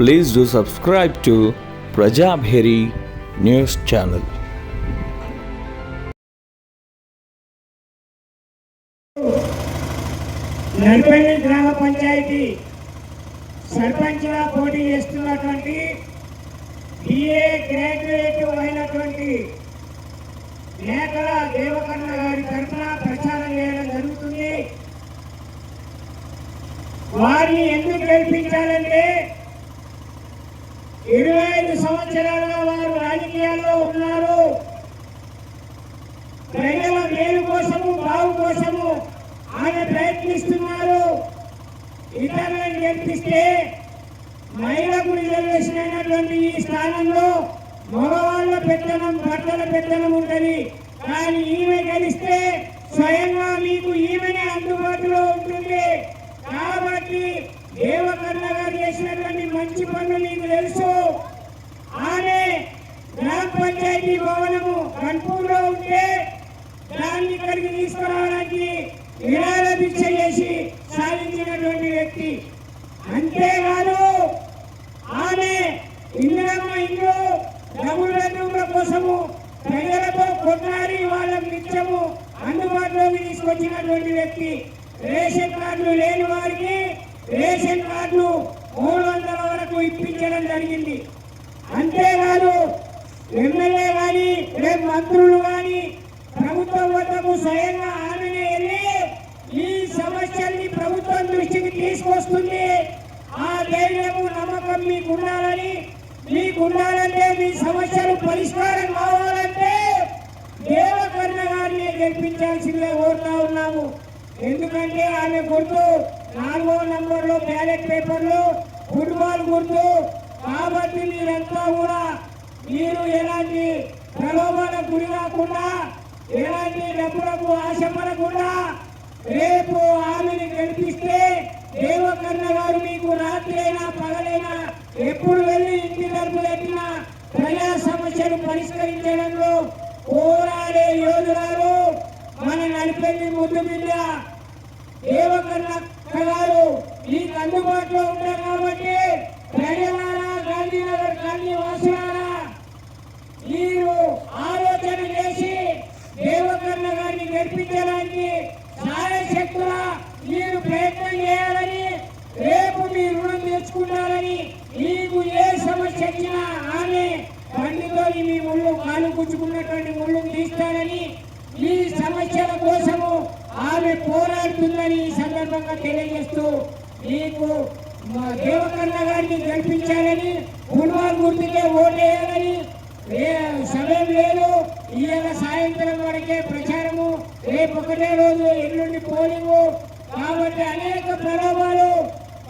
Please do subscribe to Prajabheri News Channel. Nadipalli గ్రామ పంచాయతీ సర్పంచ్గా పోటీ చేస్తున్నటువంటి బిఏ గ్రాడ్యుయేట్ అయినటువంటి మేకల దేవకన్న గారి తరఫున ప్రచారం చేయడం జరుగుతుంది. వారిని ఎందుకు గెలిపించాలంటే 25 సంవత్సరాలుగా వారు రాజకీయాల్లో ఉన్నారు. ప్రజల మేలు కోసము బావు కోసము ఆయన ప్రయత్నిస్తున్నారు. ఇతరులను గెలిపిస్తే మహిళకు రిజర్వేషన్ అయినటువంటి ఈ స్థానంలో మగవాళ్ళ పెత్తనం భర్తల పెత్తనం ఉంటుంది. కానీ ఈమె గెలిస్తే స్వయంగా మీకు ఈమెనే అందుబాటులో ఉంటుంది. కాబట్టి దేవకన్న గారు చేసినటువంటి మంచి పనులు మీకు తెలుసు. ఆమె గ్రామ పంచాయతీ భవనము కన్పూర్లో ఉంటే దాన్ని ఇక్కడికి తీసుకురావడానికి విరాళ దీక్ష చేసి సాధించినటువంటి వ్యక్తి. అంతేకాదు ఆమె ఇందిరమ్మ ఇల్లు డబుల్ బెడ్రూమ్ల కోసము ప్రజలతో కొట్లాడి వాళ్ళకు నిత్యము అందుబాటులోకి తీసుకొచ్చినటువంటి వ్యక్తి. రేషన్ కార్డులు లేని వారికి రేషన్ కార్డులు 300 వరకు ఇప్పించడం జరిగింది. అంతేకాదు ఎమ్మెల్యే కానీ మంత్రులు కానీ ప్రభుత్వం వద్దకు స్వయంగా ఆమెనే వెళ్ళి ఈ సమస్యల్ని ప్రభుత్వం దృష్టికి తీసుకొస్తుంది. ఆ ధైర్యము నమ్మకం మీకుండాలంటే మీ సమస్యలు పరిష్కారం కావాలంటే దేవకన్న గారిని గెలిపించాల్సిందే కోరుతా ఉన్నాము. ఎందుకంటే ఆమె గుర్తు 4వ నంబర్లో బ్యాలెట్ పేపర్లో ఫుట్బాల్ గుర్తు. కాబట్టి మీరంతా కూడా మీరు ఎలాంటి ప్రలోభాలకు గురి కాకుండా ఎలాంటి డబ్బులకు ఆశపడకుండా రేపు ఆమెను గెలిపిస్తే దేవకన్న గారు మీకు రాత్రి అయినా పగలైనా ఎప్పుడు వెళ్ళి ఇంటి తరపు పెట్టిన ప్రజా సమస్యలు పరిష్కరించడంలో పోరాడే యోధురాలు మన నడిపెల్లి ముద్దు బిడ్డ దేవకన్న గారు మీకు అందుబాటులో ఉంటారు. కాబట్టి ప్రజలారా, గాంధీనగర్ కాలనీ వాసులారా, మీరు ఆలోచన చేసి దేవకన్న గారిని గెలిపించడానికి సాయశక్తుల మీరు ప్రయత్నం చేయాలని, రేపు మీ రుణం తెచ్చుకుంటారని, మీకు ఏ సమస్య వచ్చినా ఆమె బండితో మీ ముళ్ళు కాలు గుచ్చుకున్నటువంటి ముళ్ళు తీస్తారని, ఈ సమస్యల కోసము ఆమె పోరాడుతుందని ఈ సందర్భంగా తెలియజేస్తూ మీకు దేవకన్న గారిని గెలిపించాలని, ఫుట్బాల్ గుర్తుకే ఓటేయాలని సమయం లేదు. ఇవాళ సాయంత్రం వరకే ప్రచారము, రేపు ఒకటే రోజు ఎల్లుండి పోలింగు. కాబట్టి అనేక ప్రలోభాలు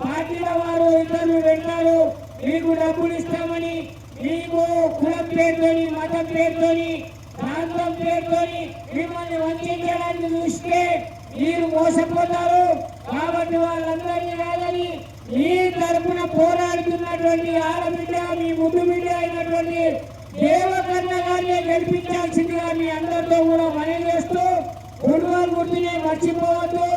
పార్టీల వారు ఇతరులు వెళ్తారు. మీకు డబ్బులు ఇస్తామని, మీకు కులం పేరుతోని, మతం పేరుతోని, ప్రాంతం పేరుతోని మిమ్మల్ని వంచడానికి చూస్తే మీరు మోసపోతారు. కాబట్టి వాళ్ళందరినీ కాదని మీ తరపున పోరాడుతున్నటువంటి ఆడబిడ్డ, మీ ముద్దు బిడ్డ అయినటువంటి దేవకన్న గారిని గెలిపించాల్సిందిగా మీ అందరితో కూడా మనవి చేస్తూ ఫుట్బాల్ గుర్తుని మర్చిపోవద్దు.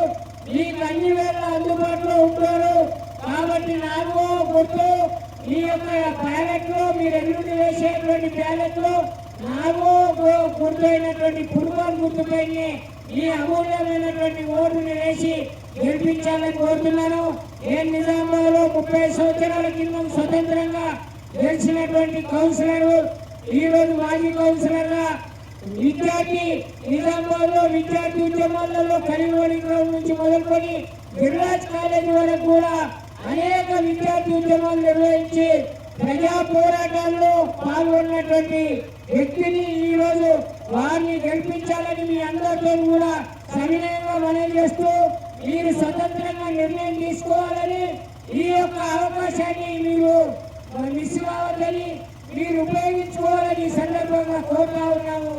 మీకు అన్ని వేళ అందుబాటులో ఉంటారు. కాబట్టి నాకు గుర్తు ఈ యొక్క బ్యాలెట్ లో మీరు ఎల్లుండి వేసేటువంటి బ్యాలెట్ లో నాకు గుర్తు అయినటువంటి ఫుట్బాల్ గుర్తుపైన ఈ అమూల్యమైనటువంటి ఓటుని వేసి గెలిపించాలని కోరుతున్నాను. నిజామాబాద్ లో 30 సంవత్సరాల కింద స్వతంత్రంగా గెలిచినటువంటి కౌన్సిలర్, ఈ రోజు మాజీ కౌన్సిలర్ గా విద్యార్థి నిజామాబాద్ లో విద్యార్థి ఉద్యమాలలో కరీంనగర్ గ్రౌండ్ నుంచి మొదలుకొని గిరిరాజ్ కాలేజీ వరకు కూడా అనేక విద్యార్థి ఉద్యమాలు నిర్వహించి ప్రజా పోరాటాల్లో పాల్గొన్నటువంటి వ్యక్తిని ఈ రోజు వారిని గెలిపించాలని మీ అందరితో కూడా సవినయంగా మనవి చేస్తూ మీరు స్వతంత్రంగా నిర్ణయం తీసుకోవాలని, ఈ యొక్క అవకాశాన్ని మీరు మిస్ కావద్దని, మీరు ఉపయోగించుకోవాలని సందర్భంగా కోరుతా ఉన్నాము.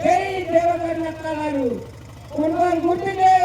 జై దేవకన్న గారు. ఫుట్బాల్ గుర్తుకే